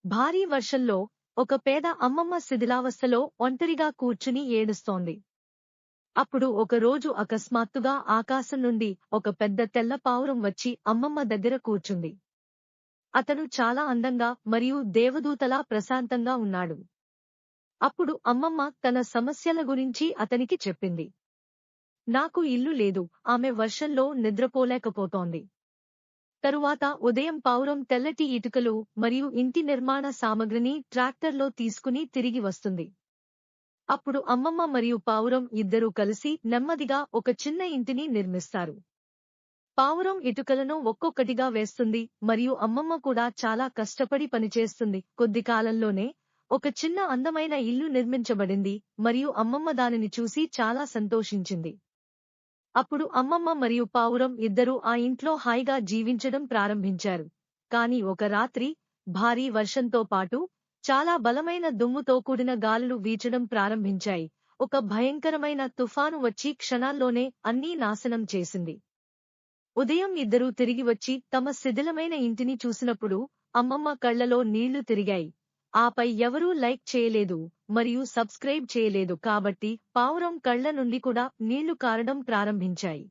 భారీ వర్షంలో ఒక పేద అమ్మమ్మ శిథిలావస్థలో ఒంటరిగా కూర్చుని ఏడుస్తోంది. అప్పుడు ఒకరోజు అకస్మాత్తుగా ఆకాశం నుండి ఒక పెద్ద తెల్ల పావురం వచ్చి అమ్మమ్మ దగ్గర కూర్చుంది. అతను చాలా అందంగా మరియు దేవదూతలా ప్రశాంతంగా ఉన్నాడు. అప్పుడు అమ్మమ్మ తన సమస్యల గురించి అతనికి చెప్పింది. నాకు ఇల్లు లేదు, ఆమె వర్షంలో నిద్రపోలేకపోతోంది. తరువాత ఉదయం పావురం తెల్లటి ఇటుకలు మరియు ఇంటి నిర్మాణ సామగ్రిని ట్రాక్టర్లో తీసుకుని తిరిగి వస్తుంది. అప్పుడు అమ్మమ్మ మరియు పావురం ఇద్దరూ కలిసి నెమ్మదిగా ఒక చిన్న ఇంటిని నిర్మిస్తారు. పావురం ఇటుకలను ఒక్కొక్కటిగా వేస్తుంది మరియు అమ్మమ్మ కూడా చాలా కష్టపడి పనిచేస్తుంది. కొద్ది కాలంలోనే ఒక చిన్న అందమైన ఇల్లు నిర్మించబడింది మరియు అమ్మమ్మ దానిని చూసి చాలా సంతోషించింది. అప్పుడు అమ్మమ్మ మరియు పావురం ఇద్దరూ ఆ ఇంట్లో హాయిగా జీవించడం ప్రారంభించారు. కాని ఒక రాత్రి భారీ వర్షంతో పాటు చాలా బలమైన దుమ్ముతో కూడిన గాలులు వీచడం ప్రారంభించాయి. ఒక భయంకరమైన తుఫాను వచ్చి క్షణాల్లోనే అన్నీ నాశనం చేసింది. ఉదయం ఇద్దరూ తిరిగి వచ్చి తమ శిథిలమైన ఇంటిని చూసినప్పుడు అమ్మమ్మ కళ్లలో నీళ్లు తిరిగాయి. ఆపై ఎవరూ లైక్ చేయలేదు మరియు సబ్స్క్రైబ్ చేయలేదు కాబట్టి పావురం కళ్ల నుండి కూడా నీళ్లు కారడం ప్రారంభించాయి.